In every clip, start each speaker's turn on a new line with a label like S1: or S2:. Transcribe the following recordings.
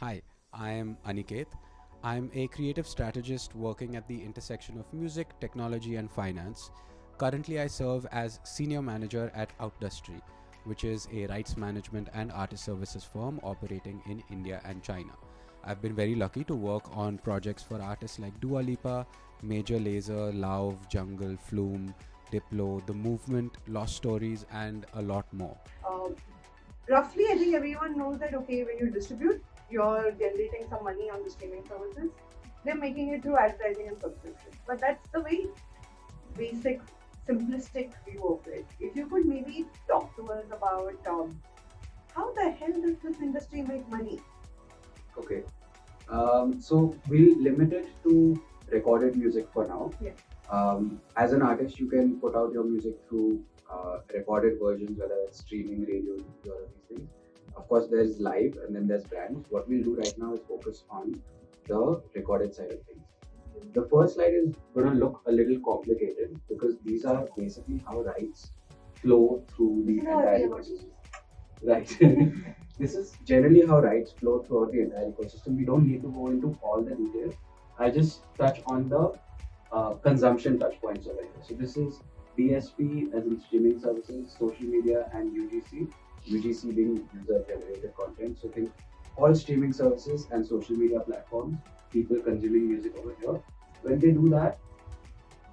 S1: Hi, I am Aniket. I'm a creative strategist working at the intersection of music, technology, and finance. Currently, I serve as senior manager at Outdustry, which is a rights management and artist services firm operating in India and China. I've been very lucky to work on projects for artists like Dua Lipa, Major Lazer, Lauv, Jungle, Flume, Diplo, The Movement, Lost Stories, and a lot more.
S2: Um, Roughly, I think everyone knows that okay, when you distribute, you're generating some money on the streaming services. They're making it through advertising and subscription. But that's the very basic, simplistic view of it. If you could maybe talk to us about how the hell does this industry make money?
S3: Okay. So we'll limit it to recorded music for now.
S2: Yeah.
S3: As an artist, you can put out your music through recorded versions, whether it's streaming, radio, TV, or these things. Of course, there's live and then there's brands. What we'll do right now is focus on the recorded side of things. The first slide is going to look a little complicated because these are basically how rights flow through the entire ecosystem. Right. This is generally how rights flow throughout the entire ecosystem. We don't need to go into all the details. I just touch on the consumption touch points over here. So this is DSP as in streaming services, social media, and UGC. UGC being user generated content. So think all streaming services and social media platforms, people consuming music over here. When they do that,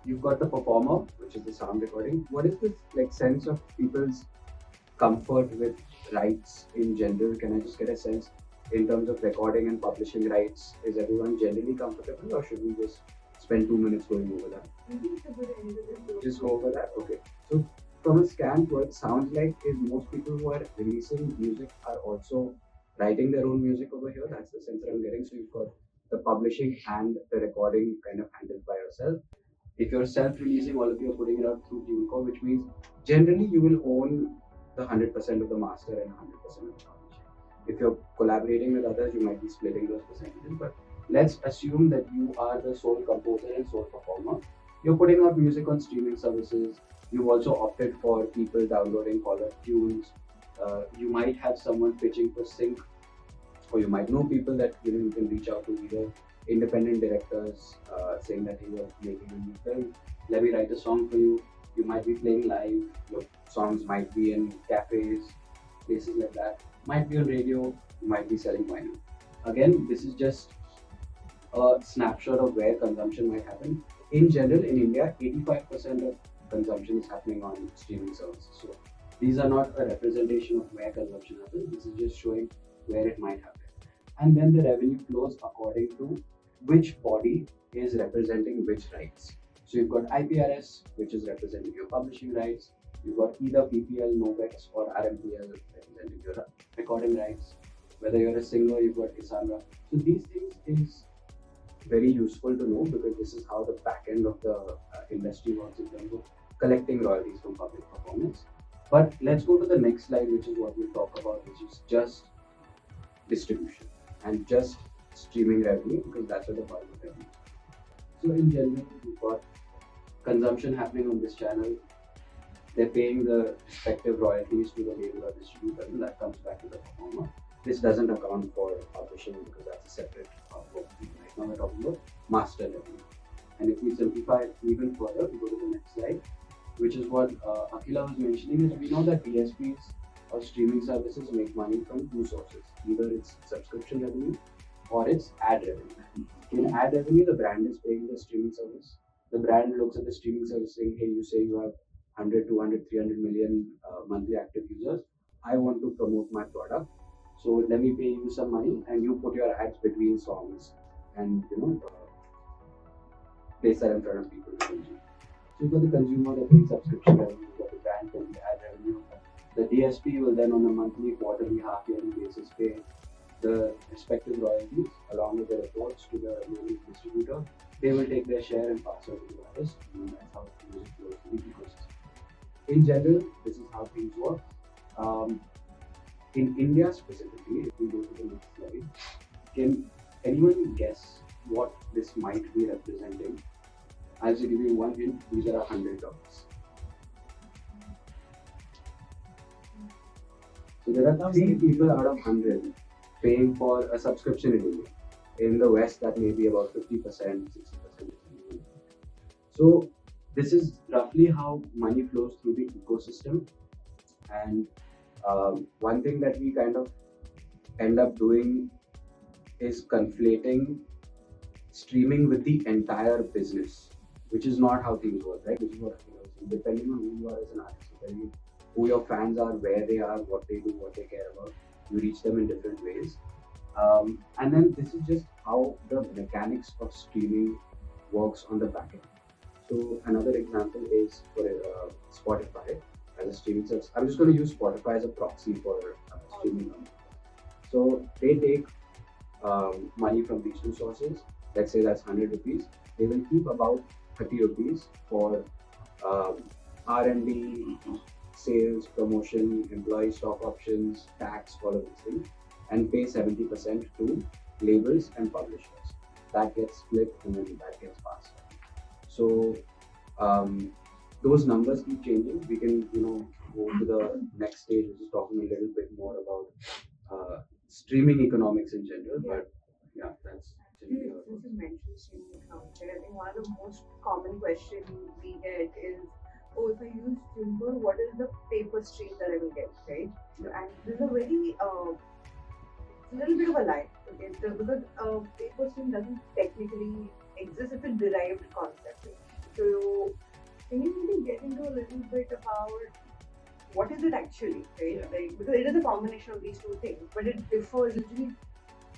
S3: you've got the performer, which is the sound recording. What is this like sense of people's comfort with rights in general? Can I just get a sense in terms of recording and publishing rights? Is everyone generally comfortable, or should we just spend 2 minutes going over that?
S2: I think it's a good end to this.
S3: Just go over that. Okay. So from a scan, what it sounds like is most people who are releasing music are also writing their own music over here. That's the sense that I'm getting. So you've got the publishing and the recording kind of handled by yourself. If you're self-releasing, all of you are putting it out through TuneCore, which means generally you will own the 100% of the master and 100% of the publishing. If you're collaborating with others, you might be splitting those percentages. But let's assume that you are the sole composer and sole performer. You're putting out music on streaming services. You've also opted for people downloading caller tunes. You might have someone pitching for sync, or you might know people that you can reach out to, either independent directors saying that you're making a new film, let me write a song for you. You might be playing live. Your songs might be in cafes, places like that. Might be on radio. You might be selling vinyl. Again, this is just a snapshot of where consumption might happen. In general, in India, 85% of consumption is happening on streaming services. So these are not a representation of where consumption happens. This is just showing where it might happen. And then the revenue flows according to which body is representing which rights. So you've got IPRS, which is representing your publishing rights. You've got either PPL, Novex, or RMPL representing your recording rights. Whether you're a singer, you've got Kisanga. So these things is very useful to know because this is how the back end of the industry works in terms of collecting royalties from public performance. But let's go to the next slide, which is what we'll talk about, which is just distribution and just streaming revenue, because that's where the bulk of revenue is. So in general, we've got consumption happening on this channel. They're paying the respective royalties to the label or distributor, and that comes back to the performer. This doesn't account for publishing because that's a separate work. Right now we're talking about master revenue. And if we simplify it even further, we go to the next slide, which is what Akila was mentioning, is we know that DSPs or streaming services make money from two sources. Either it's subscription revenue or it's ad revenue. In ad revenue, the brand is paying the streaming service. The brand looks at the streaming service saying, hey, you say you have 100, 200, 300 million monthly active users. I want to promote my product. So let me pay you some money and you put your ads between songs and place that in front of people to consume. So for the consumer, they're paying subscription revenue, for the brand paying the ad revenue. The DSP will then on a monthly, quarterly, half yearly basis pay the respective royalties along with the reports to the music distributor. They will take their share and pass it to the artist, and that's how music flows through the ecosystem. In general, this is how things work. In India specifically, if we go to the next slide, can anyone guess what this might be representing? I'll just give you one hint, these are $100. So there are three people out of 100 paying for a subscription in India. In the West, that may be about 50%, 60%. So this is roughly how money flows through the ecosystem. And one thing that we kind of end up doing is conflating streaming with the entire business, which is not how things work, right? Which is what I was saying. Depending on who you are as an artist, depending on who your fans are, where they are, what they do, what they care about, you reach them in different ways. And then this is just how the mechanics of streaming works on the back end. So another example is for Spotify as a streaming service. I'm just going to use Spotify as a proxy for streaming. So they take money from these two sources. Let's say that's 100 rupees. They will keep about 30 rupees for R&D, sales, promotion, employee stock options, tax, all of these things, and pay 70% to labels and publishers. That gets split and then that gets passed. So those numbers keep changing. We can, go to the next stage, which is talking a little bit more about streaming economics in general. But yeah, that's
S2: Since you mentioned streaming economics, I think one of the most common questions we get is, oh, if I use Jumbo, what is the paper stream that I will get, right?
S3: Yeah.
S2: And this is a very, it's a little bit of a lie, okay? So because paper stream doesn't technically exist, it's a derived concept. So can you really get into a little bit about what is it actually, right?
S3: Yeah.
S2: Like, because it is a combination of these two things, but it differs. Literally,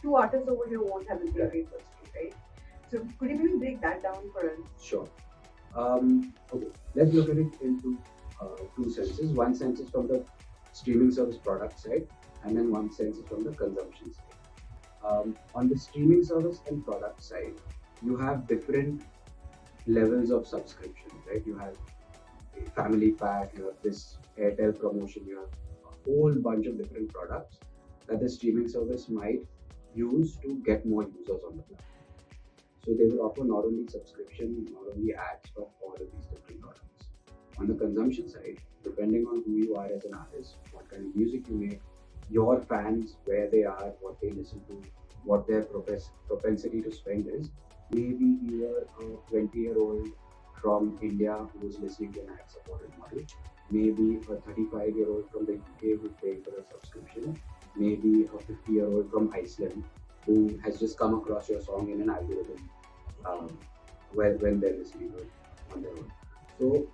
S2: two artists over here won't have the same paper stream, right? So could you maybe break that down for us?
S3: Sure. Okay, let's look at it into two senses. One sense is from the streaming service product side, and then one sense is from the consumption side. On the streaming service and product side, you have different levels of subscription, right? You have a family pack, you have this Airtel promotion, you have a whole bunch of different products that the streaming service might use to get more users on the platform. So they will offer not only subscription, not only ads, but all of these different products. On the consumption side, depending on who you are as an artist, what kind of music you make, your fans, where they are, what they listen to, what their propensity to spend is. Maybe you're a 20-year-old from India who's listening to an ad-supported model. Maybe a 35-year-old from the UK who's paying for a subscription. Maybe a 50-year-old from Iceland who has just come across your song in an algorithm when they're listening to it on their own. So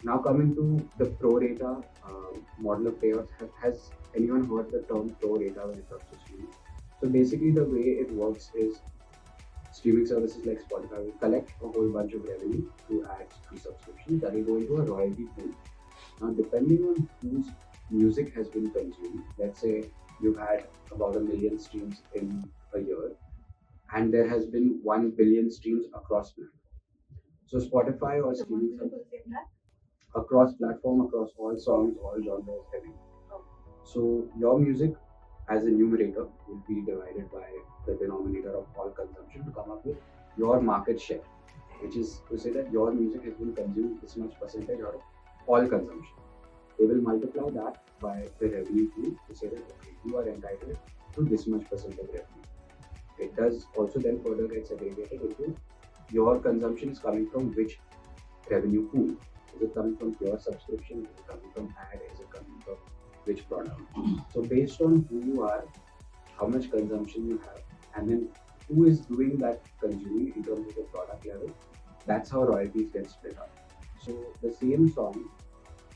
S3: now coming to the pro rata model of payouts, has anyone heard the term pro rata when it comes to streaming? So basically the way it works is streaming services like Spotify will collect a whole bunch of revenue through ads, through subscriptions that will go into a royalty pool. Now depending on whose music has been consumed, let's say you've had about 1 million streams in a year, and there has been 1 billion streams across platform. So Spotify or streaming service across platform, across all songs, all genres, everything. So your music as a numerator will be divided by the denominator of all consumption to come up with your market share, which is to say that your music has been consumed this much percentage out of all consumption. They will multiply that by the revenue pool to say that okay, you are entitled to this much percent of revenue. It does also then further get segregated into your consumption is coming from which revenue pool. Is it coming from pure subscription? Is it coming from ad? Is it coming from which product? So based on who you are, how much consumption you have, and then who is doing that consuming in terms of the product level, that's how royalties get split up. So the same song,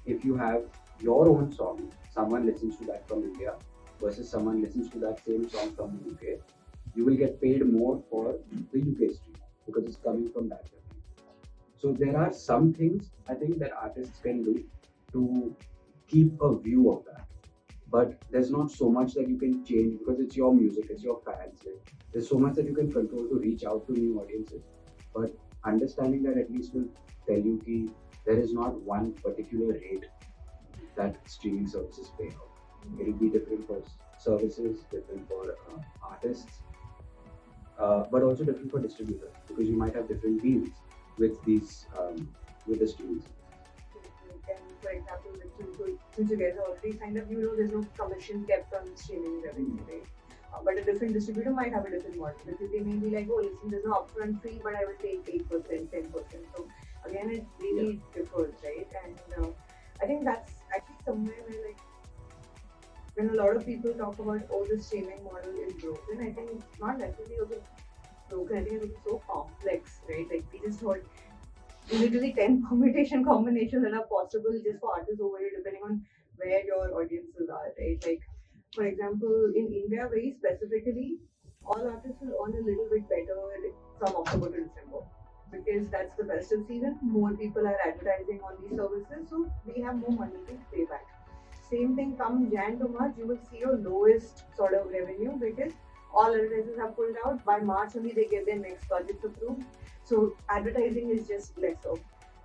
S3: if you have your own song, someone listens to that from India versus someone listens to that same song from the UK, you will get paid more for the UK stream because it's coming from that revenue. So there are some things I think that artists can do to keep a view of that. But there's not so much that you can change because it's your music, it's your fans. There's so much that you can control to reach out to new audiences. But understanding that at least will tell you that there is not one particular rate that streaming services pay out. It will be different for services, different for artists, but also different for distributors because you might have different deals with these with the streaming services.
S2: For example, since you guys are already signed up, there's no commission kept on streaming revenue, right? But a different distributor might have a different model because they may be like, oh, listen, there's no upfront fee, but I will take 8%, 10%. So again, it really differs, right? And I think that's actually somewhere where like when a lot of people talk about, oh, the streaming model is broken, I think it's not necessarily also broken. I think it's so complex, right? Like we just thought literally 10 permutation combinations that are possible just for artists over here, depending on where your audiences are, right? Like, for example, in India, very specifically, all artists will earn a little bit better from October to December because that's the festive season. More people are advertising on these services, so they have more money to pay back. Same thing come Jan to March, you will see your lowest sort of revenue because all advertisers have pulled out. By March only they get their next budgets approved. So advertising is just lesser.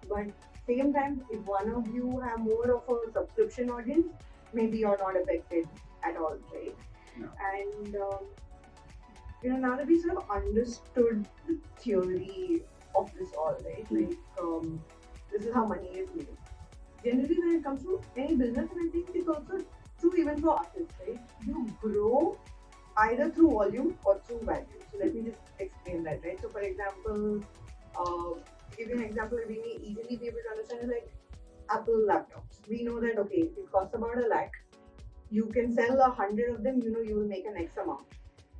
S2: But same time, if one of you have more of a subscription audience, maybe you're not affected at all, right?
S3: No.
S2: And now that we sort of understood the theory of this all, right? Like this is how money is made. Generally, when it comes to any business, and I think it's also true even for artists, right? You grow either through volume or through value. So let me just explain that, right? So for example, to give you an example that we may easily be able to understand is like Apple laptops. We know that okay, it costs about a lakh. You can sell 100 of them, you will make an X amount.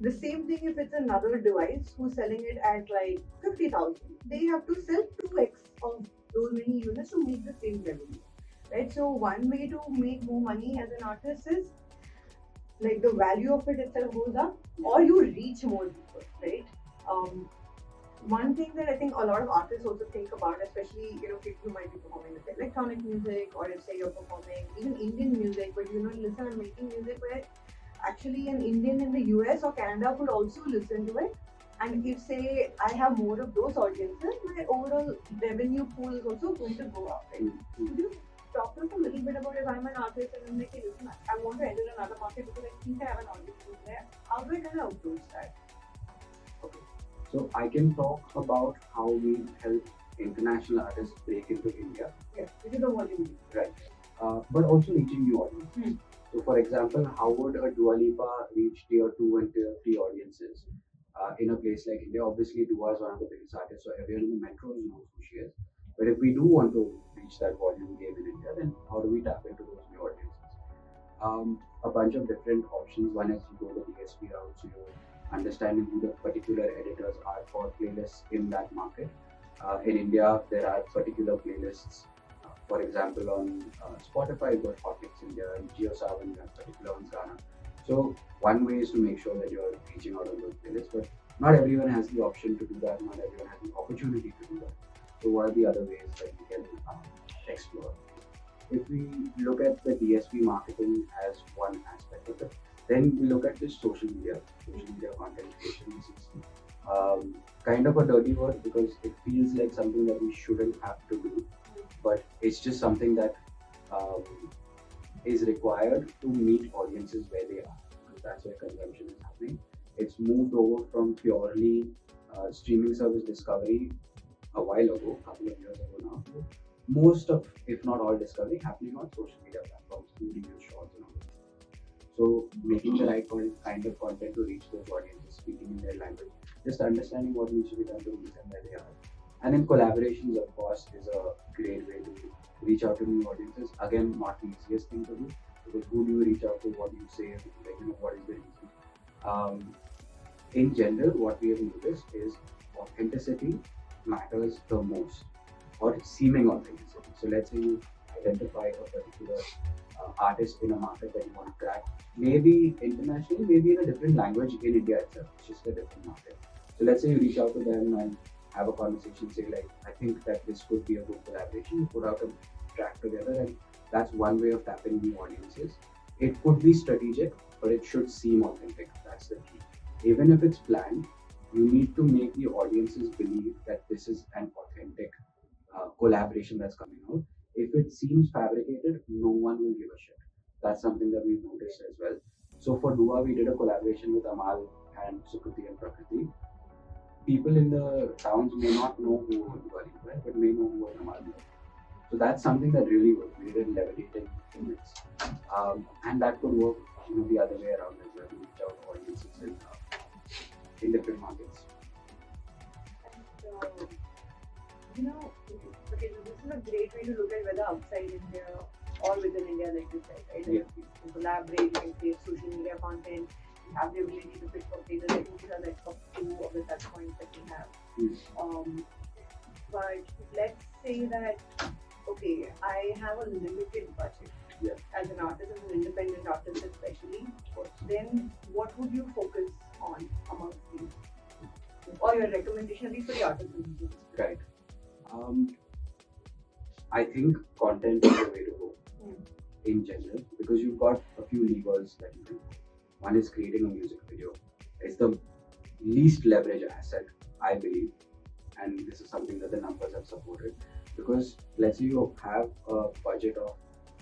S2: The same thing if it's another device who's selling it at like 50,000. They have to sell 2x of those many units to make the same revenue. Right? So one way to make more money as an artist is like the value of it itself goes up or you reach more people, right? One thing that I think a lot of artists also think about, especially people who might be performing with electronic music, or if say you're performing even Indian music, but listen, I'm making music where actually an Indian in the US or Canada could also listen to it. And if say I have more of those audiences, my overall revenue pool is also going to go up. Right? Could you talk to us a little bit about if I'm an artist and I'm like, hey, listen, I want to enter another market because I think I have an audience there. How do I kind of approach that?
S3: Okay. So I can talk about how we help international artists break into India.
S2: Yes, this is the volume.
S3: Right. But also reaching new audiences. So for example, how would a Dua Lipa reach tier 2 and tier 3 audiences in a place like India? Obviously, Dua is one of the biggest artists, so everyone in the metros knows who she is. But if we do want to reach that volume game in India, then how do we tap into those new audiences? A bunch of different options. One is you go the DSP route, so you're understanding who the particular editors are for playlists in that market. In India, there are particular playlists. For example, on Spotify, you've got Hotmix India and JioSaavn, you have particular on Ghana. So one way is to make sure that you're reaching out on those playlists, but not everyone has the option to do that. Not everyone has the opportunity to do that. So what are the other ways that we can explore? If we look at the DSP marketing as one aspect of it, then we look at this social media content creation. This is kind of a dirty word because it feels like something that we shouldn't have to do, but it's just something that is required to meet audiences where they are, because that's where consumption is happening. It's moved over from purely streaming service discovery a while ago, a couple of years ago now. Most of, if not all, discovery happening on social media platforms through review shorts and all that. So making the right kind of content to reach those audiences, speaking in their language, just understanding what needs to be done to meet them where they are. And then collaborations, of course, is a great way to reach out to new audiences. Again, not the easiest thing to do, because who do you reach out to? What do you say? Like, what is the reason? In general, what we have noticed is authenticity matters the most, or seeming authenticity. So let's say you identify a particular artist in a market that you want to crack, maybe internationally, maybe in a different language in India itself. It's just a different market. So let's say you reach out to them and have a conversation, say like, I think that this could be a good collaboration. You put out a track together, and that's one way of tapping new audiences. It could be strategic, but it should seem authentic. That's the key. Even if it's planned, you need to make the audiences believe that this is an authentic collaboration that's coming out. If it seems fabricated, no one will give a shit. That's something that we've noticed as well. So for Dua, we did a collaboration with Amal and Sukruti and Prakriti. People in the towns may not know who Dua Lipa is, but may know who Amal is. So that's something that really worked. We did levitating units. And that could work the other way around as well to reach out to audiences in different markets.
S2: And, okay, so this is a great way to look at whether outside India or within India, like you said, right? Like you can collaborate, you can create social media content, you have the ability to pitch for creators. I think these are like two of the touch points that we have. But let's say that, okay, I have a limited budget. As an artist, as an independent artist especially, then what would you focus on amongst these? Or your recommendation, at least for the artist?
S3: Right. I think content is the way to go in general, because you've got a few levers that you can do. One is creating a music video. It's the least leverage asset, I believe, and this is something that the numbers have supported. Because let's say you have a budget of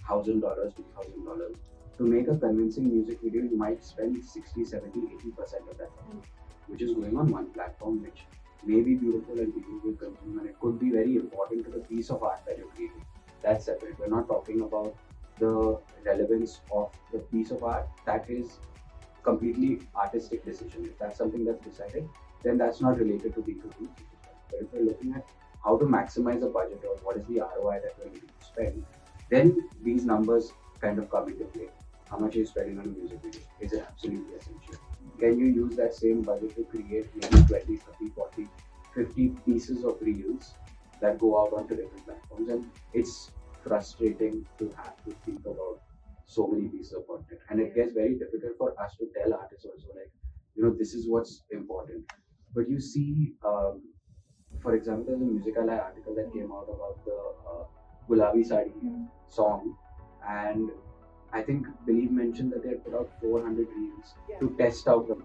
S3: $1,000, $2,000. To make a convincing music video, you might spend 60, 70, 80% of that, which is going on one platform, which may be beautiful and people will consume, and it could be very important to the piece of art that you're creating. That's separate. We're not talking about the relevance of the piece of art. That is completely artistic decision. If that's something that's decided, then that's not related to the economic situation. But if we're looking at how to maximize a budget or what is the ROI that we're looking to spend, then these numbers kind of come into play. How much are you spending on a music video? Is it absolutely essential? Can you use that same budget to create maybe 20, 30, 40, 50 pieces of reels that go out onto different platforms? And it's frustrating to have to think about so many pieces of content. And it gets very difficult for us to tell artists also, like, this is what's important. But you see, for example, there's a Music Ally article that came out about the Gulabi Sari song, and I think Believe mentioned that they had put out 400 reels to test out the.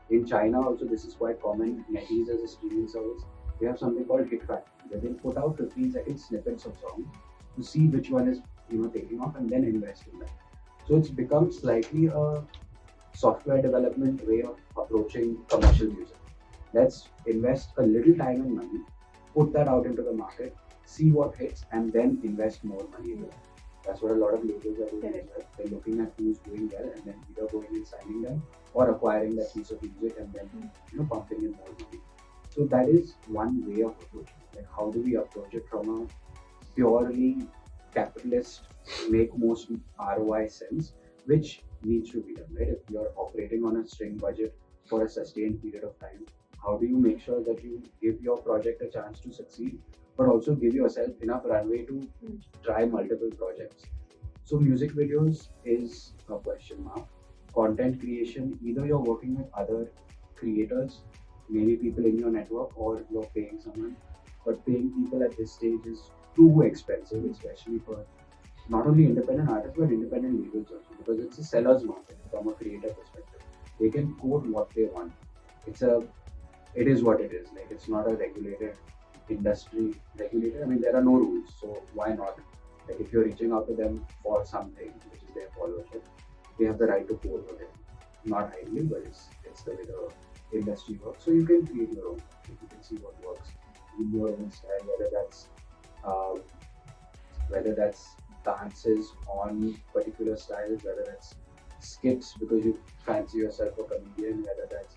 S3: In China also, this is quite common. NetEase as a streaming service, they have something called Hit Factory, where they put out 15-second snippets of songs to see which one is taking off and then invest in that. So it's become slightly a software development way of approaching commercial music. Let's invest a little time and money, put that out into the market, see what hits, and then invest more money into it. That's what a lot of labels are doing as well. They're looking at who's doing well and then either going and signing them or acquiring that piece of music and then pumping in more money. So that is one way of approaching it. Like, how do we approach it from a purely capitalist, make most ROI sense, which needs to be done, right? If you're operating on a string budget for a sustained period of time, how do you make sure that you give your project a chance to succeed, but also give yourself enough runway to try multiple projects? So music videos is a question mark. Content creation, either you're working with other creators, maybe people in your network, or you're paying someone. But paying people at this stage is too expensive, especially for not only independent artists but independent labels also, because it's a seller's market from a creator perspective. They can quote what they want. It is what it is. Like, it's not a regulated industry. Regulated, I mean, there are no rules, so why not? Like, if you're reaching out to them for something which is their followership, they have the right to quote for them. Not ideal, but it's the way the industry works. So you can create your own. You can see what works in your own style, whether that's dances on particular styles, whether that's skits because you fancy yourself a comedian, whether that's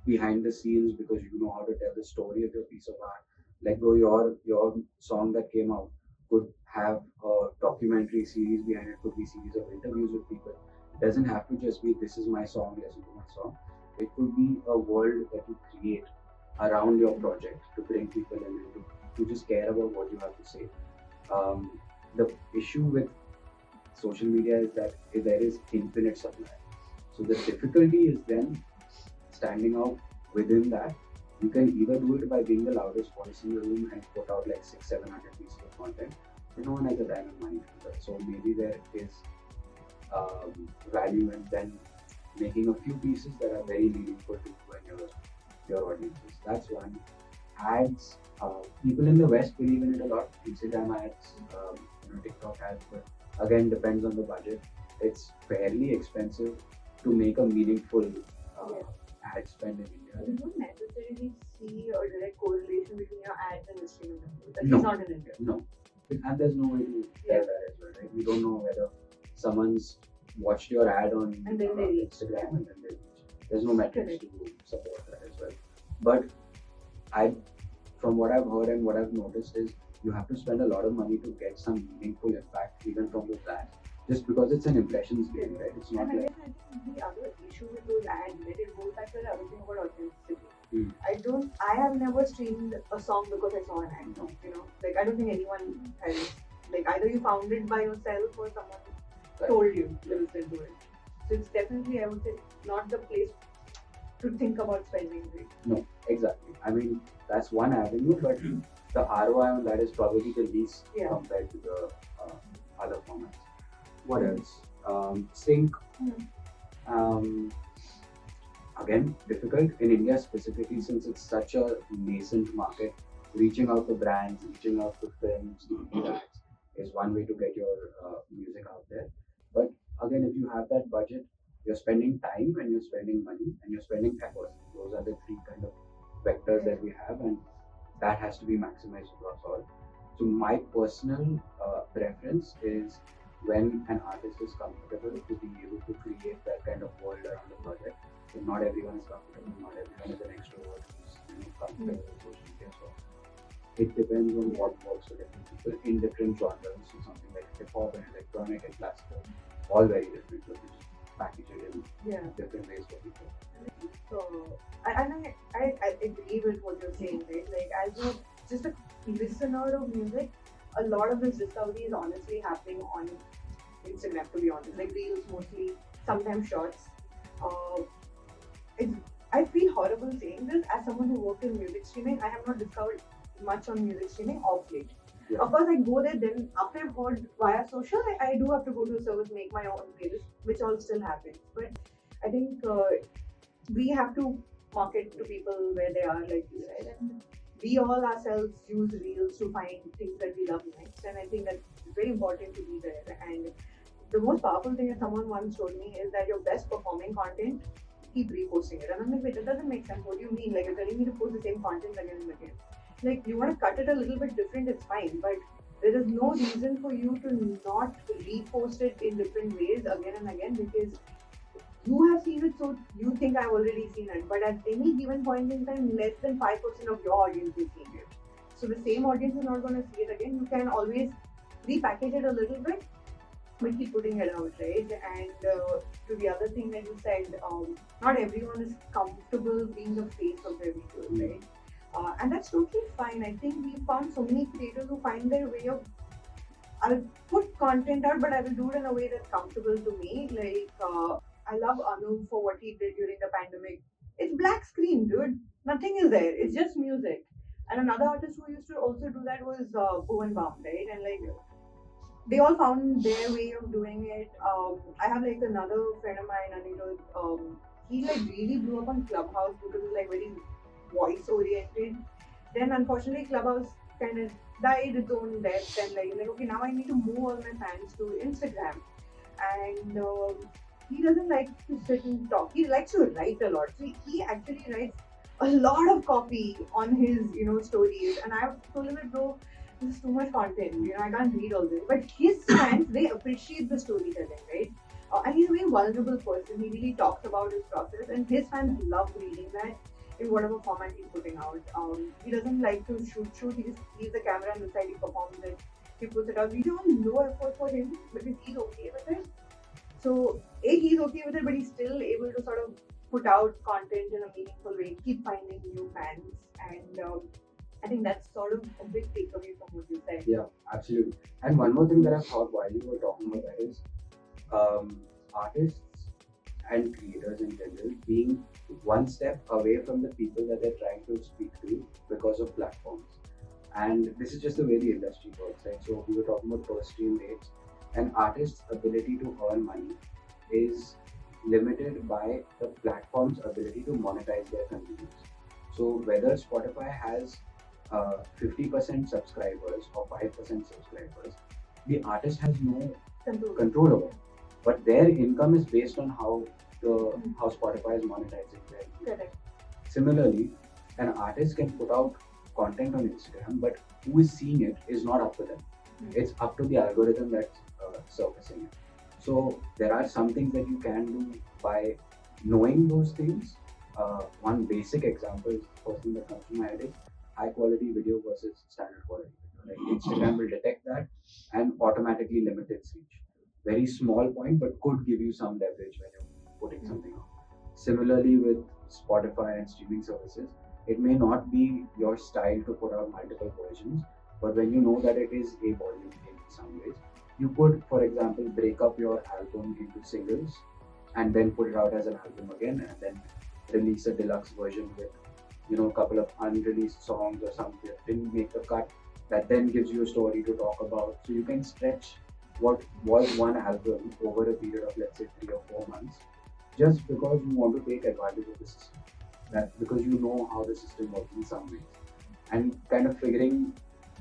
S3: behind the scenes because you know how to tell the story of your piece of art. Like, though your song that came out could have a documentary series behind it, could be series of interviews with people. It doesn't have to just be this is my song, listen to my song. It could be a world that you create around your project to bring people in and to just care about what you have to say. The issue with social media is that there is infinite supply. So the difficulty is then standing out within that. You can either do it by being the loudest voice in the room and put out like 600-700 pieces of content, but no one has the time and money to do that. So maybe there is value in then making a few pieces that are very meaningful to you and your audiences. That's one. Ads. People in the West believe in it a lot. Instagram ads, TikTok ads, but again depends on the budget. It's fairly expensive to make a meaningful ad spend in India.
S2: You don't necessarily see a direct correlation between your ads and listing numbers. At
S3: No.
S2: least not in India.
S3: No. And there's no way to tell that as well, right? We don't know whether someone's watched your ad on
S2: And then they reach.
S3: Instagram and then they reach. There's no metrics to support that as well. But I, from what I've heard and what I've noticed is you have to spend a lot of money to get some meaningful impact even from the brand. Just because it's an impressions game, right? It's not
S2: and
S3: like.
S2: I think the other issue with those ads, it goes back to the other thing about authenticity.
S3: Mm.
S2: I have never streamed a song because I saw an ad. No. Like I don't think anyone has. Like either you found it by yourself or someone told you to listen to it. So it's definitely, I would say, not the place to think about spending it.
S3: No, exactly. I mean, that's one avenue, but the ROI on that is probably the least compared to the other formats. What else? Sync. Again, difficult in India specifically since it's such a nascent market. Reaching out to brands, reaching out to films, ads is one way to get your music out there. But again, if you have that budget, you're spending time and you're spending money and you're spending effort. Those are the three kind of vectors that we have, and that has to be maximized across all. So my personal preference is when an artist is comfortable to be able to create that kind of world around the project. So not everyone is comfortable, not everyone is an extrovert who's comfortable with social media. So it depends on what works for different people in different genres. So something like hip hop and electronic and classical, all very different. So just package it in different ways for people.
S2: So I agree with what you're saying, right? Like as just a listener of music, a lot of this discovery is honestly happening on Instagram, to be honest. Like reels mostly, sometimes shorts. I feel horrible saying this as someone who worked in music streaming. I have not discovered much on music streaming of late. Yeah. Of course, I go there. Then after I've heard via social, I do have to go to a service, make my own playlist, which all still happens. But I think we have to market to people where they are, like you said, and we all ourselves use reels to find things that we love next. And I think that's very important to be there. And the most powerful thing that someone once told me is that your best performing content, keep reposting it. And I'm like, wait, that doesn't make sense. What do you mean? Like, you're telling me to post the same content again and again. Like, you want to cut it a little bit different, it's fine. But there is no reason for you to not repost it in different ways again and again, because you have seen it, so you think I've already seen it. But at any given point in time, less than 5% of your audience is seeing it. So the same audience is not going to see it again. You can always repackage it a little bit, but keep putting it out, right? And to the other thing that you said, not everyone is comfortable being the face of their videos, right? And that's totally fine. I think we found so many creators who find their way of, I'll put content out, but I will do it in a way that's comfortable to me. Like, I love Anu for what he did during the pandemic. It's black screen, dude. Nothing is there. It's just music. And another artist who used to also do that was Bhuvan Baum, right? And like, they all found their way of doing it. I have like another friend of mine, Aniket. He like really blew up on Clubhouse because it's like very voice oriented. Then unfortunately, Clubhouse kind of died its own death. And like okay, now I need to move all my fans to Instagram. And he doesn't like to sit and talk. He likes to write a lot. So he actually writes a lot of copy on his stories. And I've told him, bro, this is too much content, I can't read all this. But his fans, they appreciate the storytelling, right? And he's a very vulnerable person. He really talks about his process, and his fans love reading that in whatever format he's putting out. He doesn't like to shoot. He just leaves the camera on the side, he performs it, he puts it out. We do low effort for him because he's okay with it. So, he's okay with it, but he's still able to sort of put out content in a meaningful way, keep finding new fans, and I think that's sort of a big takeaway from what you said.
S3: Yeah, absolutely. And one more thing that I thought while you were talking about that is artists and creators in general being one step away from the people that they're trying to speak to because of platforms. And this is just the way the industry works, right? So we were talking about per stream rates. An artist's ability to earn money is limited by the platform's ability to monetize their consumers. So whether Spotify has 50% subscribers or 5% subscribers, the artist has no control over it. But their income is based on how Spotify is monetizing their music.
S2: Correct.
S3: Similarly, an artist can put out content on Instagram, but who is seeing it is not up to them. It's up to the algorithm that's surfacing it. So there are some things that you can do by knowing those things. One basic example, first thing that comes to my head is high quality video versus standard quality video. Like Instagram will detect that and automatically limit its reach. Very small point, but could give you some leverage when you're putting something on. Similarly, with Spotify and streaming services, it may not be your style to put out multiple versions, but when you know that it is a volume in some ways, you could, for example, break up your album into singles and then put it out as an album again, and then release a deluxe version with a couple of unreleased songs or something that didn't make the cut, that then gives you a story to talk about. So you can stretch what was one album over a period of, let's say, 3 or 4 months, just because you want to take advantage of the system. That because you know how the system works in some ways, and kind of figuring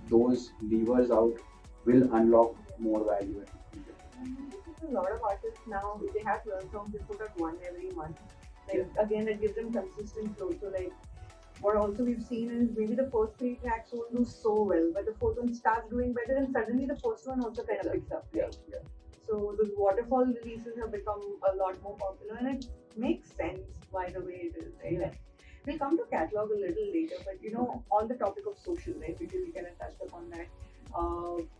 S3: those levers out will unlock more value in the future.
S2: A lot of artists now, they have 12 songs, they put out one every month. Like again, it gives them consistent flow. So like what also we've seen is maybe the first three tracks won't do so well, but the fourth one starts doing better, and suddenly the first one also kind of picks up. Right?
S3: Yeah.
S2: So those waterfall releases have become a lot more popular, and it makes sense why the way it is. Right?
S3: Yeah.
S2: We'll come to catalog a little later, but on the topic of social, right? Because we kind of touched upon that.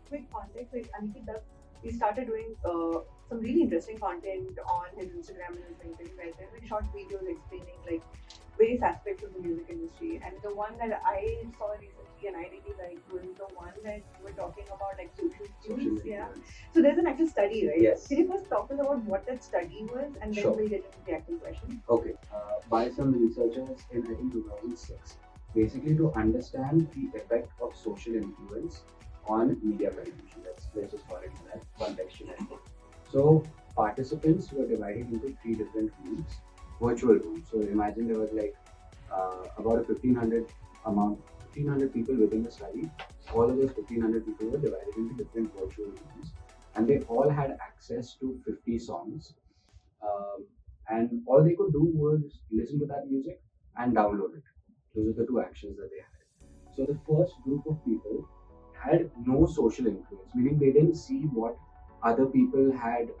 S2: Quick context, like Aniket does, he started doing some really interesting content on his Instagram and his LinkedIn, where there were short videos explaining like various aspects of the music industry. And the one that I saw recently and I really liked was the one that you were talking about, like social cues. Yeah. So there's an actual study, right?
S3: Yes.
S2: Can you first talk us about what that study was, and then
S3: Sure.
S2: we'll get into the actual question.
S3: Okay. By some researchers in I think 2006, basically to understand the effect of social influence on media consumption. Let's just call it that contextually. So participants were divided into 3 different rooms, virtual rooms. So imagine there was like about a 1,500 people within the study. All of those 1,500 people were divided into different virtual rooms, and they all had access to 50 songs. Um, and all they could do was listen to that music and download it. Those are the two actions that they had. So the first group of people had no social influence, meaning they didn't see what other people had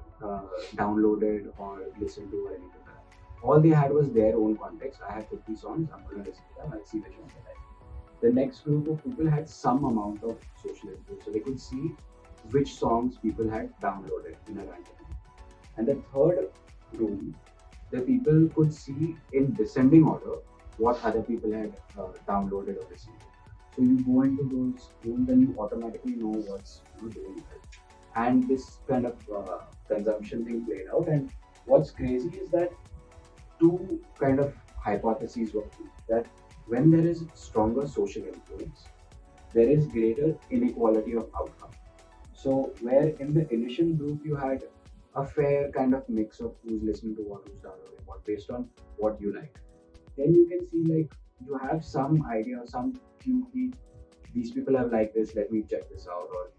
S3: downloaded or listened to or anything like that. All they had was their own context. I have 50 songs, I'm going to listen to them, I'll see which ones I like. The next group of people had some amount of social influence, so they could see which songs people had downloaded in a random. And the third room, the people could see in descending order what other people had downloaded or listened to. So you go into those rooms and you automatically know what's doing well. And this kind of consumption thing played out. And what's crazy is that two kind of hypotheses were proved, that when there is stronger social influence, there is greater inequality of outcome. So where in the initial group you had a fair kind of mix of who's listening to what, who's downloading what, based on what you like. Then you can see like you have some idea, some cue. These people have liked this. Let me check this out, or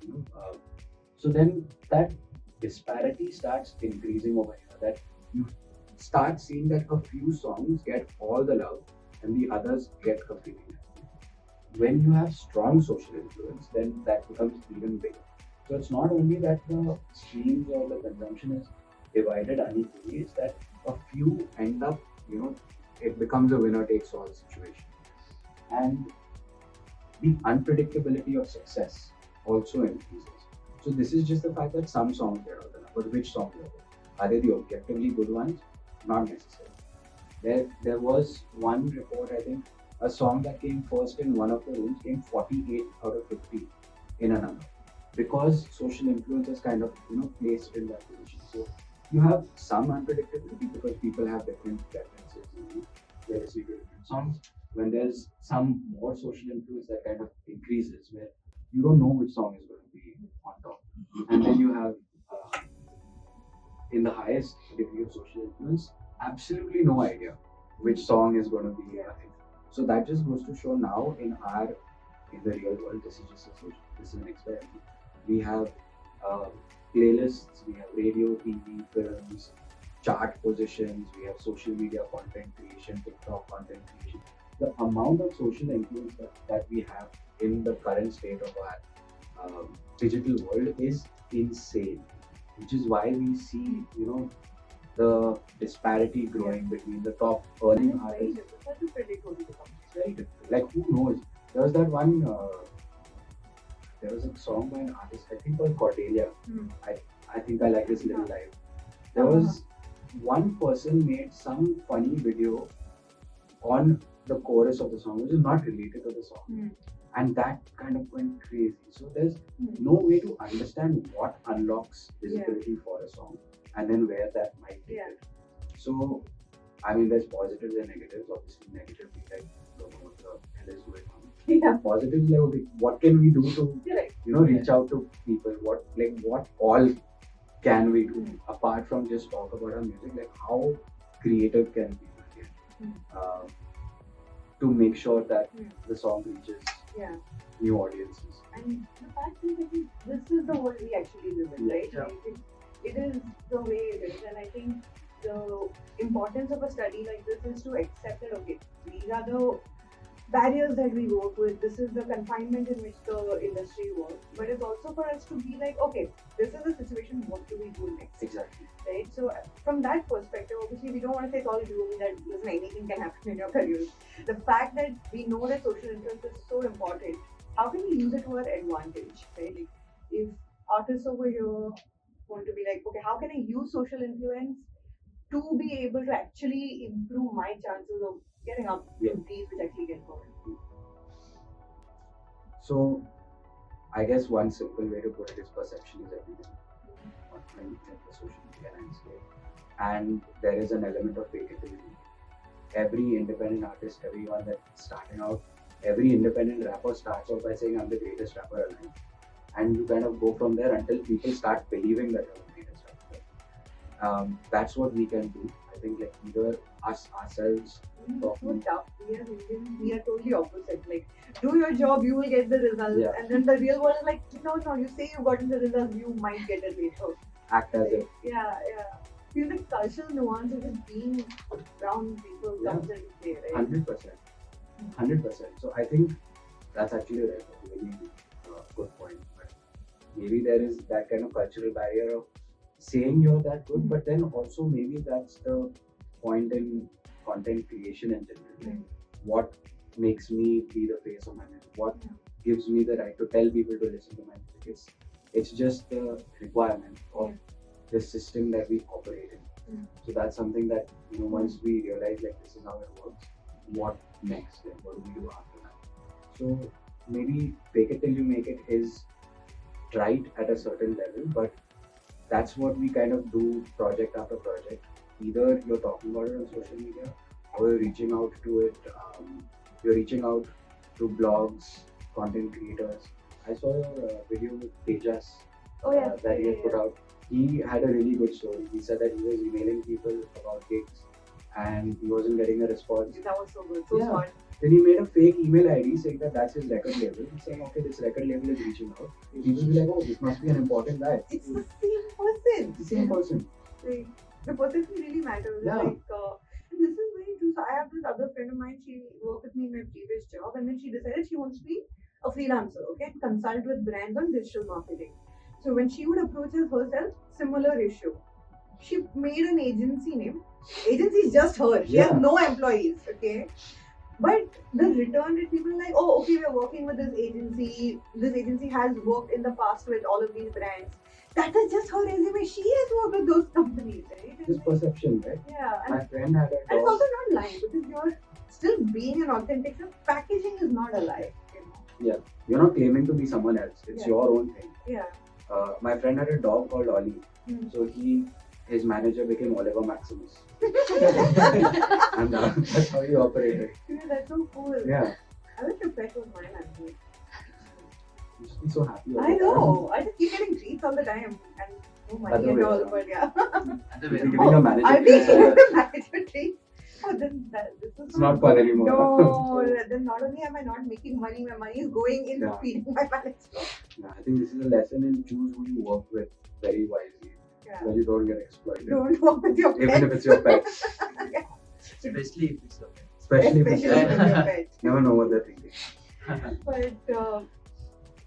S3: so then that disparity starts increasing over here. That you start seeing that a few songs get all the love and the others get completely. When you have strong social influence, then that becomes even bigger. So it's not only that the streams or the consumption is divided unequally, it's that a few end up, it becomes a winner takes all situation. And the unpredictability of success also increases. So this is just the fact that some songs get all the love, but which songs are they the objectively good ones? Not necessarily. There was one report, I think, a song that came first in one of the rooms came 48 out of 50 in another, because social influence is kind of placed in that position. So you have some unpredictability because people have different preferences. They listen to different songs. When there's some more social influence, that kind of increases, where you don't know which song is going to be on top. And then you have in the highest degree of social influence, absolutely no idea which song is going to be. So that just goes to show now in the real world, this is an experiment. We have playlists, we have radio, TV, films, chart positions, we have social media content creation, TikTok content creation. The amount of social influence that we have in the current state of our digital world is insane. which is why we see, the disparity growing between the top earning
S2: It's very
S3: artists.
S2: difficult. That is pretty cool to come.
S3: It's very difficult. Like, who knows? There was that one. There was a song by an artist, I think called Cordelia.
S2: Hmm.
S3: I think I like this little live. There was one person made some funny video on the chorus of the song, which is not related to the song.
S2: Hmm.
S3: And that kind of went crazy. So there's
S2: Hmm.
S3: no way to understand what unlocks visibility for a song and then where that might take
S2: Yeah.
S3: it. So, I mean, there's positives and negatives. Obviously, negatively, like, don't know what the hell is going on.
S2: Yeah.
S3: Positives, like, okay, what can we do to,
S2: Correct.
S3: reach out to people? What all can we do
S2: Hmm.
S3: apart from just talk about our music? Like, how creative can people get
S2: Hmm.
S3: to make sure that
S2: Hmm.
S3: the song reaches
S2: Yeah.
S3: new audiences?
S2: And the fact is, I think this is the world we actually live in, right?
S3: Yeah.
S2: Like it is the way it is, and I think the importance of a study like this is to accept that okay, these are the barriers that we work with. This is the confinement in which the industry works, but it's also for us to be like, okay, this is the situation. What do we do next?
S3: Exactly.
S2: Right? So from that perspective, obviously we don't want to say it's all doom that listen, anything can happen in your career. The fact that we know that social influence is so important, how can we use it to our advantage? Right? Like if artists over here want to be like, okay, how can I use social influence to be able to actually improve my chances of getting up to these which actually get going?
S3: So, I guess one simple way to put it is perception is everything on the social media landscape, and there is an element of fakeability. Every independent artist, everyone that's starting out, every independent rapper starts off by saying, "I'm the greatest rapper alive," and you kind of go from there until people start believing that you're the greatest rapper. That's what we can do. I think, like, either ourselves
S2: So tough. We are Indians. We are totally opposite. Like, do your job, you will get the results.
S3: Yeah.
S2: And then the real world is like, no, you say you got the results, you might get it later.
S3: act as if.
S2: Yeah. Feel like cultural nuances of being around people comes into play, right?
S3: 100%. So I think that's actually a really good point. But maybe there is that kind of cultural barrier of saying you're that good, but then also maybe that's the point in content creation in general. Like, what makes me be the face of my music? What gives me the right to tell people to listen to my music? It's just the requirement of the system that we operate in. So that's something that, once we realize like this is how it works, what next? Like, what do we do after that? So maybe fake it till you make it is right at a certain level, but that's what we kind of do project after project. Either you're talking about it on social media, or you're reaching out to it. You're reaching out to blogs, content creators. I saw your video with Tejas that he had put out. He had a really good story. He said that he was emailing people about gigs and he wasn't getting a response.
S2: That was so good. So smart.
S3: Then he made a fake email ID saying that that's his record label. He's saying, okay, this record label is reaching out. He will be like, oh, this must be an important guy.
S2: It's the same person.
S3: The same person.
S2: Like, the perception really matters.
S3: Yeah.
S2: Like, this is very true. So I have this other friend of mine. She worked with me in my previous job, and then she decided she wants to be a freelancer. Okay, consult with brands on digital marketing. So when she would approach us herself, similar issue. She made an agency name. Agency is just her. She has no employees. Okay. But the return that people are like, oh, okay, we're working with this agency. This agency has worked in the past with all of these brands. That is just her resume. She has worked with those companies, right?
S3: This perception, right?
S2: Yeah.
S3: My friend had a
S2: And it's
S3: dog.
S2: also not lying because you're still being an authentic. So packaging is not a lie.
S3: Yeah. You're not claiming to be someone else. It's your own thing.
S2: Yeah.
S3: My friend had a dog called Ollie. So his manager became Oliver Maximus. And that's how he operated.
S2: Yeah, that's so cool.
S3: Yeah.
S2: I wish your pet was my manager.
S3: You should be so happy.
S2: I know. I just keep getting treats all the time and no money and all, but yeah.
S3: You're giving a manager
S2: I'll be
S3: treats,
S2: giving the manager treats. Oh, then this is
S3: It's not fun anymore.
S2: No, then not only am I not making money, my money is going into feeding my manager.
S3: Yeah, I think this is a lesson in choose who you work with very wisely.
S2: Yeah.
S3: So you don't get exploited.
S2: Don't work with your pet.
S3: Even if it's your pet.
S4: Especially if it's a pet.
S3: Especially if it's
S2: Especially
S3: your
S2: with
S3: pet.
S2: your pet.
S3: Never know what they're thinking.
S2: But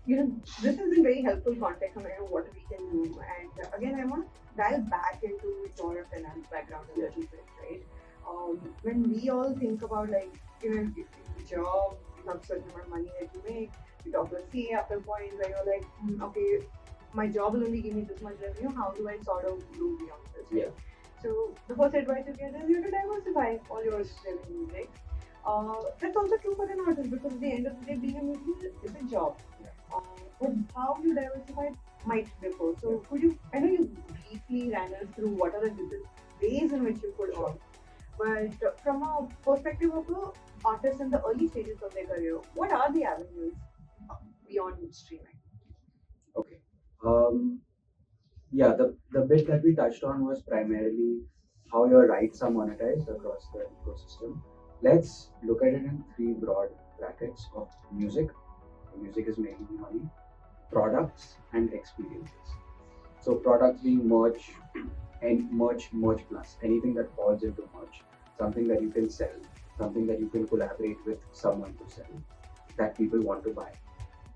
S2: this has been very helpful context on what we can do. And again, I want to dive back into your finance background a little bit, right? When we all think about if your job, you have certain amount of money that you make, you talk to a CA after a point where you're like, okay, my job will only give me this much revenue. How do I sort of grow beyond this?
S3: Yeah.
S2: So the first advice you get is you have to diversify all your revenue, right? That's also true for an artist because at the end of the day, being a musician is a job.
S3: Yeah.
S2: But how you diversify might differ. So could you? I know you briefly ran us through what are the different ways in which you could earn, but from a perspective of an artist in the early stages of their career, what are the avenues beyond streaming?
S3: Okay. Yeah, the bit that we touched on was primarily how your rights are monetized across the ecosystem. Let's look at it in three broad brackets of music. Music is making money, products, and experiences. So products being merch and merch plus, anything that falls into merch, something that you can sell, something that you can collaborate with someone to sell, that people want to buy.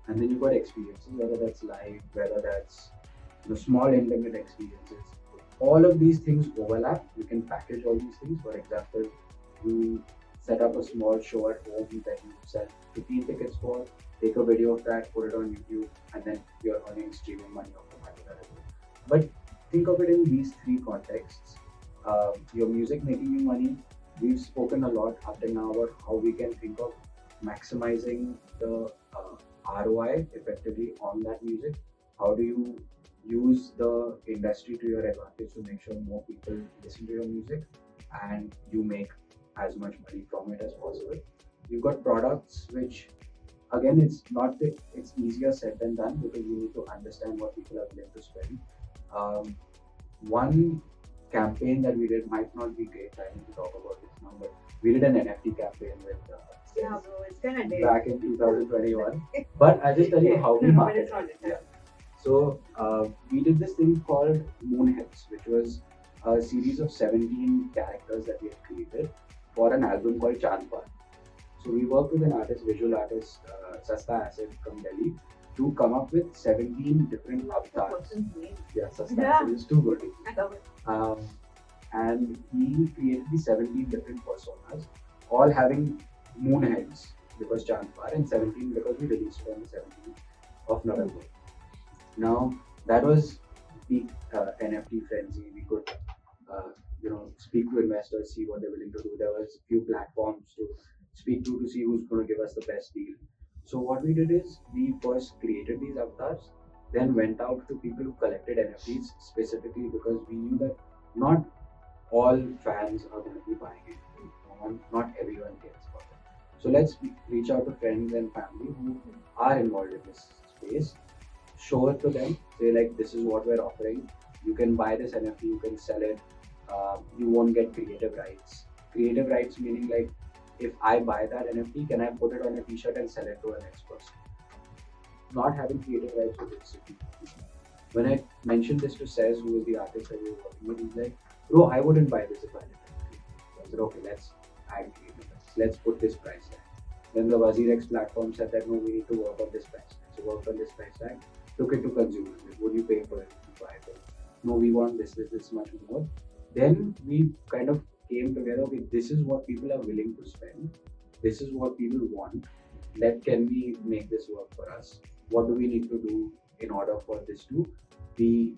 S3: And then you've got experiences, whether that's live, whether that's small intimate experiences. All of these things overlap. You can package all these things. For example, you set up a small show at home that you sell 15 tickets for, take a video of that, put it on YouTube, and then you're earning streaming money off the back of that as well. But think of it in these three contexts. Your music making you money. We've spoken a lot up till now about how we can think of maximizing the ROI effectively on that music. How do you use the industry to your advantage to make sure more people listen to your music and you make as much money from it as possible? You've got products which again it's easier said than done because you need to understand what people are willing to spend. One campaign that we did might not be great timing to talk about this now, but we did an NFT campaign with
S2: Yeah, bro, it's kind of dead.
S3: back in 2021. But I'll just tell you how we
S2: No, but
S3: marketed.
S2: it's not
S3: it.
S2: dead.
S3: Yeah. So we did this thing called Moonheads, which was a series of 17 characters that we had created for an album called Chandpar. So we worked with an artist, visual artist, Sasta Acid from Delhi, to come up with 17 different avatars.
S2: Person's name.
S3: Yeah, Sasta
S2: Yeah.
S3: Acid is too good.
S2: I love it.
S3: And he created these 17 different personas, all having moon heads because Chandpar, and 17 because we released it on the 17th of November. Now that was peak NFT frenzy. We could, speak to investors, see what they're willing to do. There was few platforms to speak to see who's going to give us the best deal. So what we did is we first created these avatars, then went out to people who collected NFTs specifically because we knew that not all fans are going to be buying it. Not everyone cares about it. So let's reach out to friends and family who are involved in this space, show it to them, say like this is what we're offering. You can buy this NFT, you can sell it. You won't get creative rights. Creative rights meaning like if I buy that NFT, can I put it on a T-shirt and sell it to a next person? Not having creative rights with it. When I mentioned this to Says, who is the artist that we were working with, he's like, bro, I wouldn't buy this if I didn't. I said, okay, let's add creative rights. Let's put this price tag. Then the WazirX platform said that no, we need to work on this price tag. So worked on this price tag, took it to consumers. Like, would you pay for it if you buy it? No, we want this much more. Then we kind of came together, okay, this is what people are willing to spend. This is what people want. Can we make this work for us? What do we need to do in order for this to be,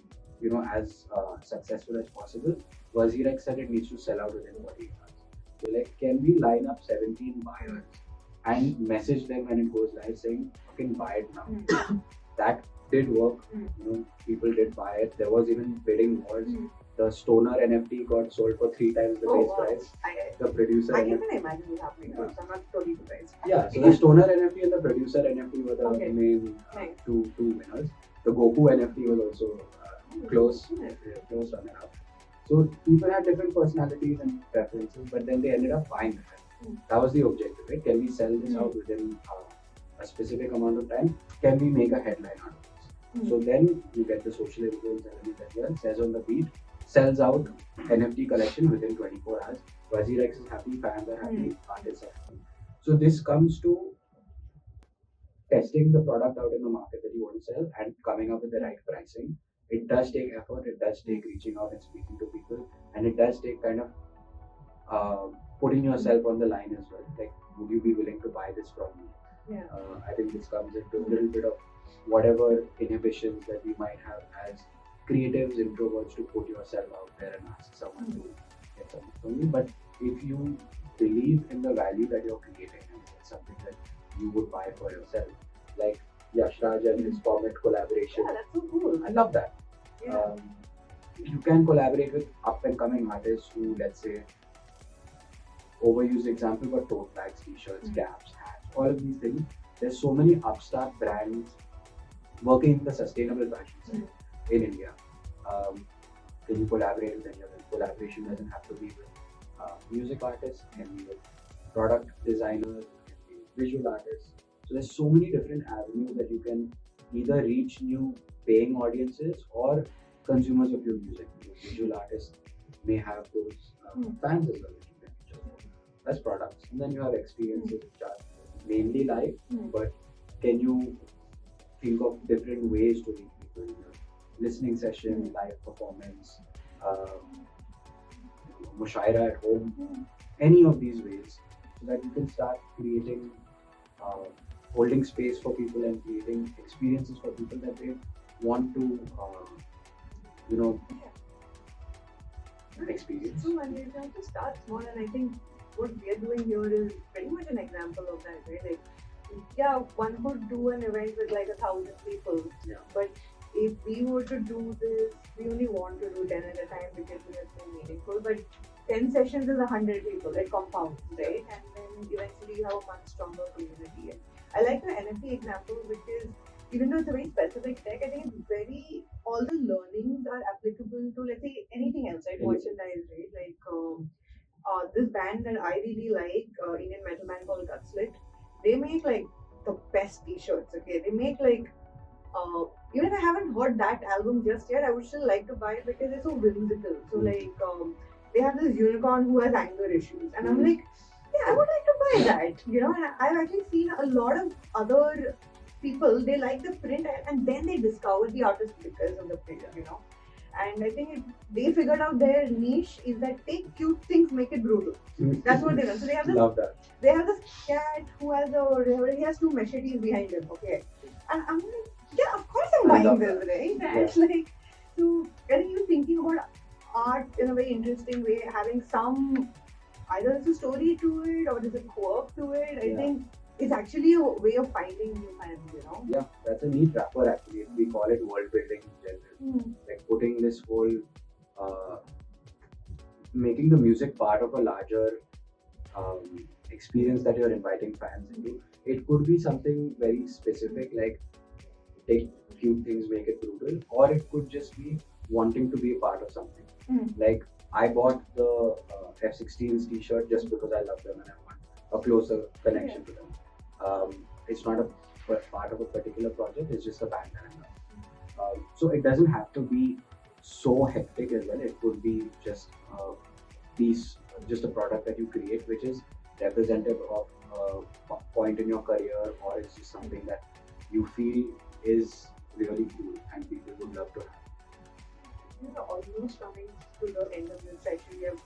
S3: as successful as possible? WazirX said it needs to sell out within 48 hours. So like, can we line up 17 buyers and message them when it goes live saying, you can buy it now? That did work. People did buy it. There was even bidding wars. The Stoner NFT got sold for 3 times the base price. The producer.
S2: I can imagine it happening. So I'm not totally surprised.
S3: Yeah, so the Stoner NFT and the producer NFT were the main two winners. The Goku NFT was also close runner-up. So people had different personalities and preferences, but then they ended up buying it. That was the objective, right? Can we sell this out within a specific amount of time? Can we make a headline out of this? So then you get the social influence element as well. Says on the beat, sells out NFT collection within 24 hours. WazirX is happy, fans are happy, artists are happy. So this comes to testing the product out in the market that you want to sell and coming up with the right pricing. It does take effort. It does take reaching out and speaking to people, and it does take kind of putting yourself on the line as well. Like, would you be willing to buy this from me?
S2: Yeah.
S3: I think this comes into a little bit of whatever inhibitions that we might have as creatives, introverts, to put yourself out there and ask someone to get something from you. But if you believe in the value that you're creating and it's something that you would buy for yourself, like Yashraj and his Comet collaboration.
S2: Yeah, that's so cool.
S3: I love that.
S2: Yeah.
S3: You can collaborate with up and coming artists who, let's say, overused example, but tote bags, t-shirts, caps, hats, all of these things. There's so many upstart brands working in the sustainable fashion side in India. Can you collaborate with any of them? Collaboration doesn't have to be with music artists, it can be with product designers, it can be with visual artists. So there's so many different avenues that you can either reach new paying audiences or consumers of your music. Visual artists may have those fans as well that you can reach out to. That's products. And then you have experiences which are mainly live, but can you think of different ways to reach people? Listening session, live performance, mushaira at home, any of these ways, so that you can start creating, holding space for people and creating experiences for people that they want to, experience.
S2: So, and you have to start small, and I think what we are doing here is pretty much an example of that, right? Like, yeah, one could do an event with like 1,000 people, but if we were to do this, we only want to do 10 at a time because it's so meaningful. But 10 sessions is 100 people, it compounds, right? And then eventually you have a much stronger community. And I like the NFT example because even though it's a very specific tech, I think it's very, all the learnings are applicable to, let's say, anything else, right? Merchandise, right? Like this band that I really like, Indian metal band called Gutslit, they make like the best t-shirts, okay? They make like, even if I haven't heard that album just yet, I would still like to buy it because they're so whimsical. So like, they have this unicorn who has anger issues, and I'm like, yeah, I would like to buy that, and I've actually seen a lot of other people, they like the print and then they discover the artist because of the print, And I think they figured out their niche is that take cute things, make it brutal. That's what they do. So they have this.
S3: Love that.
S2: They have this cat who has he has 2 machetes behind him. Okay, and I'm like, yeah, of course I'm buying this, right? And like, so I think even thinking about art in a very interesting way, having some either there's a story to it or there's a quirk to it. I think it's actually a way of finding new fans,
S3: Yeah, that's a neat wrapper actually. We call it world building in general. Like putting this whole, making the music part of a larger experience that you're inviting fans into. It could be something very specific, like take cute things, make it brutal, or it could just be wanting to be a part of something. Like I bought the F16's t-shirt just because I love them and I want a closer connection to them. It's not a part of a particular project, it's just a band that I love. So it doesn't have to be so hectic as well. It could be just a piece, just a product that you create which is representative of a point in your career, or it's just something that you feel is really cool and people would love to have.
S2: We're almost coming to the end of this session. We have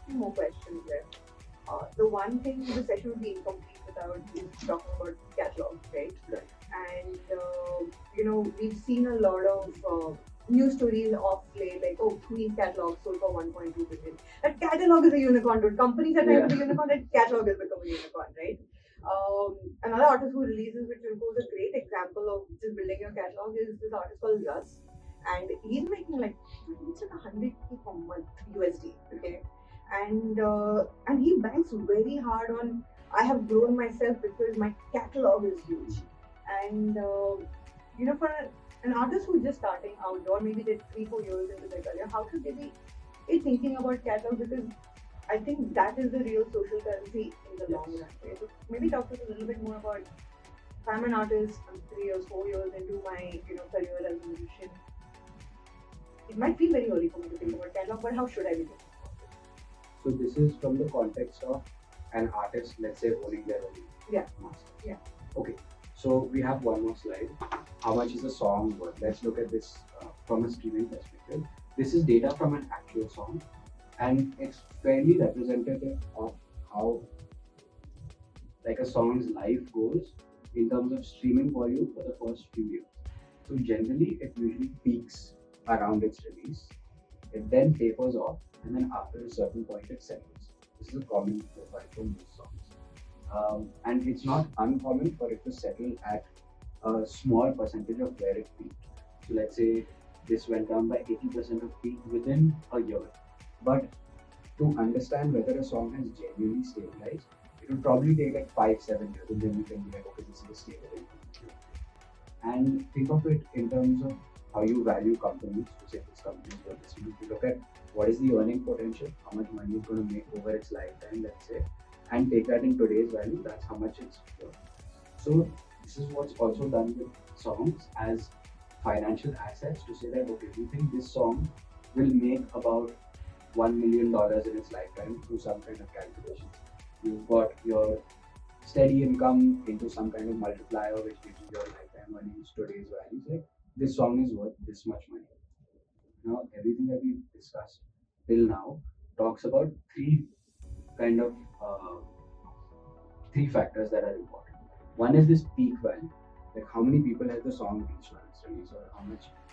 S2: 2 more questions left. The one thing the session would be incomplete without is talking about catalogs, right? And we've seen a lot of news stories of late, like, oh, Queen's catalog sold for 1.2 billion. That catalog is a unicorn, dude. Companies are trying to be a unicorn, that catalog has become a unicorn, right? Another artist who releases, which was a great example of just building your catalog, is this artist called Russ. And he's making like, it's like 100K per month USD, okay? And he banks very hard on, I have grown myself because my catalog is huge. And for an artist who's just starting out, or maybe they're 3-4 years into their career, how should they be thinking about catalog? Because I think that is the real social currency in the long run. Right? So maybe talk to us a little bit more about, if I'm an artist, I'm 3 years, 4 years into my career as a musician. It might feel very early for me to think about catalog, but how should I be thinking about it?
S3: So this is from the context of an artist, let's say, owning their own master.
S2: Yeah.
S3: Okay. So we have one more slide. How much is a song worth? Let's look at this from a streaming perspective. This is data from an actual song, and it's fairly representative of how like a song's life goes in terms of streaming volume for the first few years. So generally, it usually peaks around its release. It then tapers off, and then after a certain point, it settles. This is a common profile for most songs. And it's not uncommon for it to settle at a small percentage of where it peaked. So let's say this went down by 80% of peak within a year. But to understand whether a song has genuinely stabilized, it will probably take like 5-7 years, and then you can be like, okay, this is a stable income. And think of it in terms of how you value companies. To say this company is worth this much, you look at what is the earning potential, how much money it's going to make over its lifetime, let's say, and take that in today's value. That's how much it's worth. So this is what's also done with songs as financial assets to say that okay, we think this song will make about $1 million in its lifetime through some kind of calculations. You've got your steady income into some kind of multiplier which gives you your lifetime earnings, today's values. Like this song is worth this much money. Now everything that we've discussed till now talks about kind of uh, three factors that are important. One is this peak value, like how many people has the song reached when it's released, or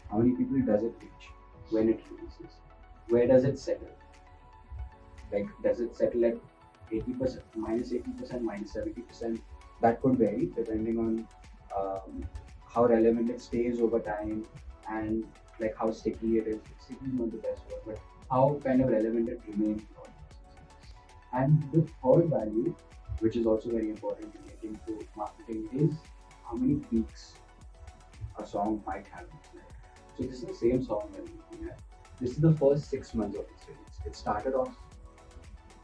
S3: how many people does it reach when it releases? Where does it settle? Like does it settle at 80%, minus 80%, minus 70%? That could vary depending on how relevant it stays over time and like how sticky it is. Sticky is not the best word, but how kind of relevant it remains. And the third value, which is also very important relating to marketing, is how many peaks a song might have. So this is the same song that we're looking at. This is the first 6 months of its release. It started off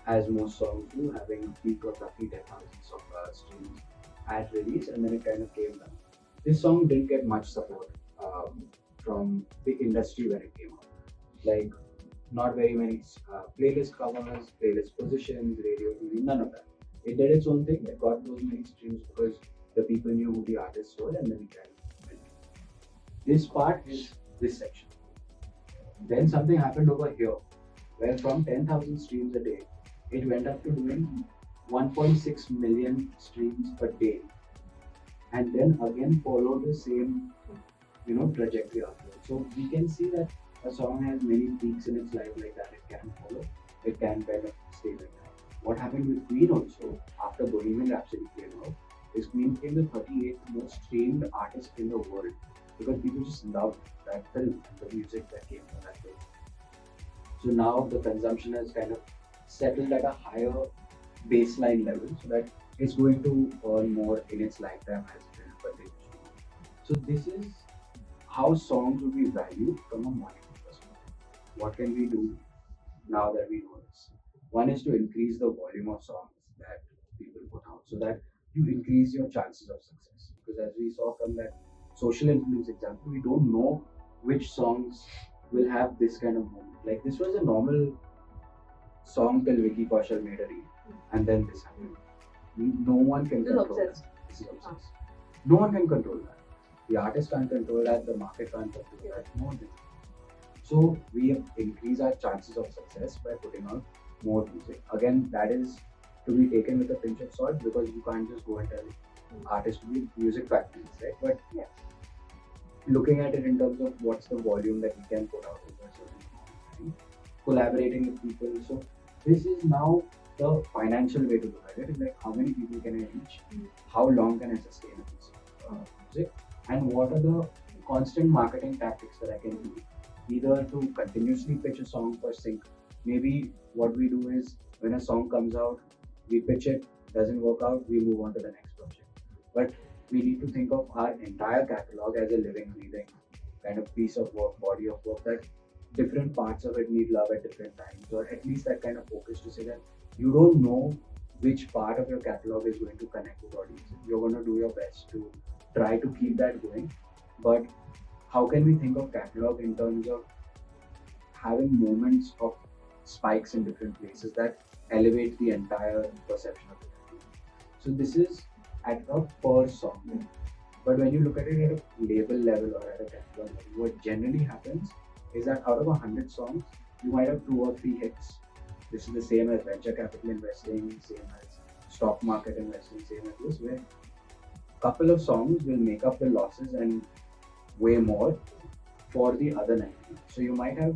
S3: as most songs do, having a peak of roughly 10,000 streams at release, and then it kind of came down. This song didn't get much support from the industry when it came out. Like, not very many playlist covers, playlist positions, radio, TV, none of that. It did its own thing. It got those many streams because the people knew who the artists were, and then it kind of went. This part is this section. Then something happened over here, where from 10,000 streams a day, it went up to doing 1.6 million streams per day, and then again followed the same, trajectory afterwards. So we can see that a song has many peaks in its life like that. It can follow, it can kind of stay like that. What happened with Queen also after Bohemian Rhapsody came out is Queen became the 38th most streamed artist in the world because people just loved that film and the music that came from that film. So now the consumption has kind of settled at a higher baseline level so that it's going to earn more in its lifetime as it continues to grow. So this is how songs will be valued from a monetary perspective. What can we do now that we know this? One is to increase the volume of songs that people put out so that you increase your chances of success. Because as we saw from that social influence example, we don't know which songs will have this kind of moment. Like this was a normal song till Vicky Kaushal made a reel, and then this happened. No one can control that. This is obsessed. No one can control that. The artist can't control that. The market can't control that. No one can. So we increase our chances of success by putting out more music. Again, that is to be taken with a pinch of salt because you can't just go and tell artists to be music factories, right? But looking at it in terms of what's the volume that we can put out over a certain amount of time, collaborating with people. So this is now the financial way to look at it. Like how many people can I reach? How long can I sustain a piece of music? And what are the constant marketing tactics that I can do? Either to continuously pitch a song for sync. Maybe what we do is when a song comes out, we pitch it, doesn't work out, we move on to the next project. But we need to think of our entire catalog as a living, breathing kind of piece of work, body of work that different parts of it need love at different times, or at least that kind of focus to say that you don't know which part of your catalog is going to connect with audiences. You're going to do your best to try to keep that going, but how can we think of catalog in terms of having moments of spikes in different places that elevate the entire perception of the catalog? So this is at a per song. But when you look at it at a label level or at a catalog level, what generally happens is that out of 100 songs, you might have 2 or 3 hits. This is the same as venture capital investing, same as stock market investing, same as this, where a couple of songs will make up the losses and way more for the other 90. So you might have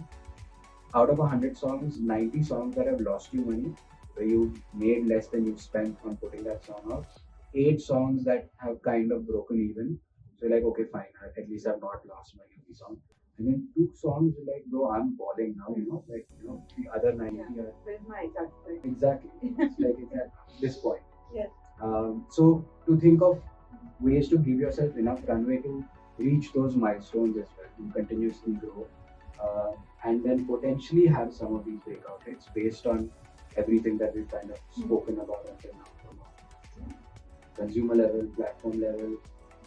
S3: out of 100 songs, 90 songs that have lost you money, where you made less than you spent on putting that song out. 8 songs that have kind of broken even. So you're like, okay, fine, at least I've not lost money on the song. And then 2 songs, you're like, bro, I'm balling now, the other 90
S2: Yeah.
S3: are
S2: Where's my exact
S3: exactly. It's like it's at this point.
S2: Yes.
S3: So to think of ways to give yourself enough runway to reach those milestones as well, to continuously grow, and then potentially have some of these breakout hits based on everything that we've kind of spoken about until now, from a consumer level, platform level,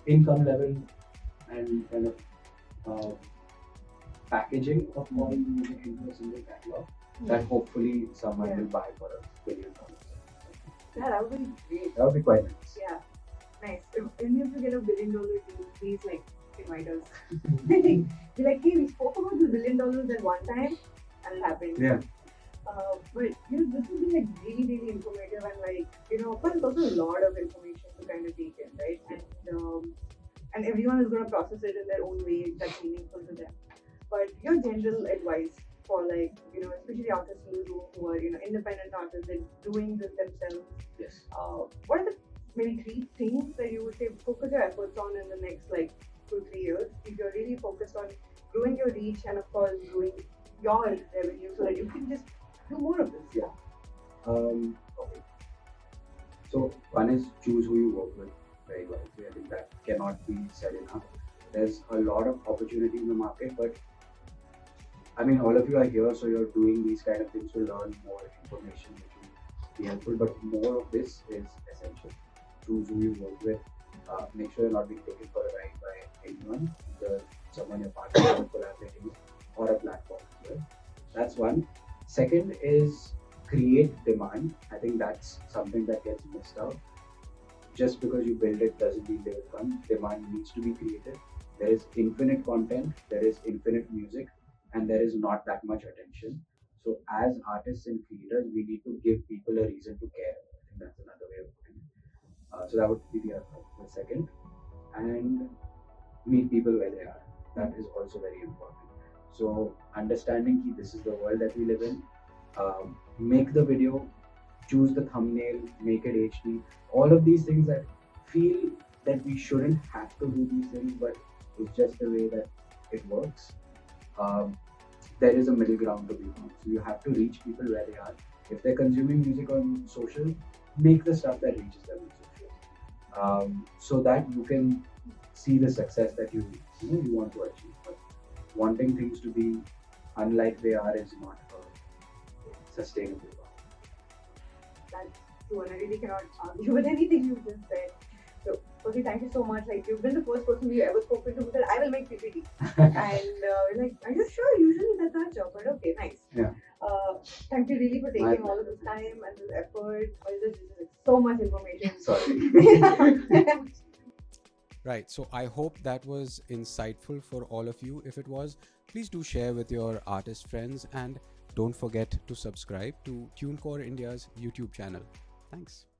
S3: income level, and kind of packaging of all the music into a single catalog that hopefully someone will buy for $1 billion.
S2: Yeah, that would be great.
S3: That would be quite nice.
S2: Yeah, nice. If any of you get $1 billion deal, please invite us. Be like, hey, we spoke about the $1 billion at one time, and it happened.
S3: Yeah.
S2: But this has been really informative, and of course, it's also a lot of information to kind of take in, right? And everyone is going to process it in their own way that's meaningful to them. But your general advice for especially artists who are independent artists and doing this themselves.
S3: Yes.
S2: What are the maybe 3 things that you would say focus your efforts on in the next 2-3 years if you're really focused on growing your reach and of course growing your revenue so that you can just do more of this?
S3: Yeah. Okay. So one is choose who you work with very wisely. I think that cannot be said enough. There's a lot of opportunity in the market, but I mean, all of you are here, so you're doing these kind of things to learn more information, which will be helpful. But more of this is essential. Choose who you work with. Make sure you're not being taken for a ride by anyone, either someone you're partnering with, collaborating with, or a platform as well. That's one. Second is create demand. I think that's something that gets missed out. Just because you build it doesn't mean they will come. Demand needs to be created. There is infinite content, there is infinite music, and there is not that much attention. So as artists and creators, we need to give people a reason to care. I think that's another way of putting it. So that would be the second. And meet people where they are. That is also very important. So understanding that this is the world that we live in. Make the video, choose the thumbnail, make it HD. All of these things that feel that we shouldn't have to do these things, but it's just the way that it works. There is a middle ground to be found. So you have to reach people where they are. If they're consuming music on social, make the stuff that reaches them on social, so that you can see the success that you want to achieve. But wanting things to be unlike they are is not a sustainable path.
S2: That's true, and I really cannot argue with anything you just said. So, Kosi, thank you so much. You've been the first person we've ever spoken to who said, I will make PPT. And are you sure? Usually that's our job, but okay, nice.
S3: Yeah.
S2: Thank you really for taking all of this time and this effort. This is so much information.
S3: Sorry.
S1: Right. So I hope that was insightful for all of you. If it was, please do share with your artist friends and don't forget to subscribe to TuneCore India's YouTube channel. Thanks.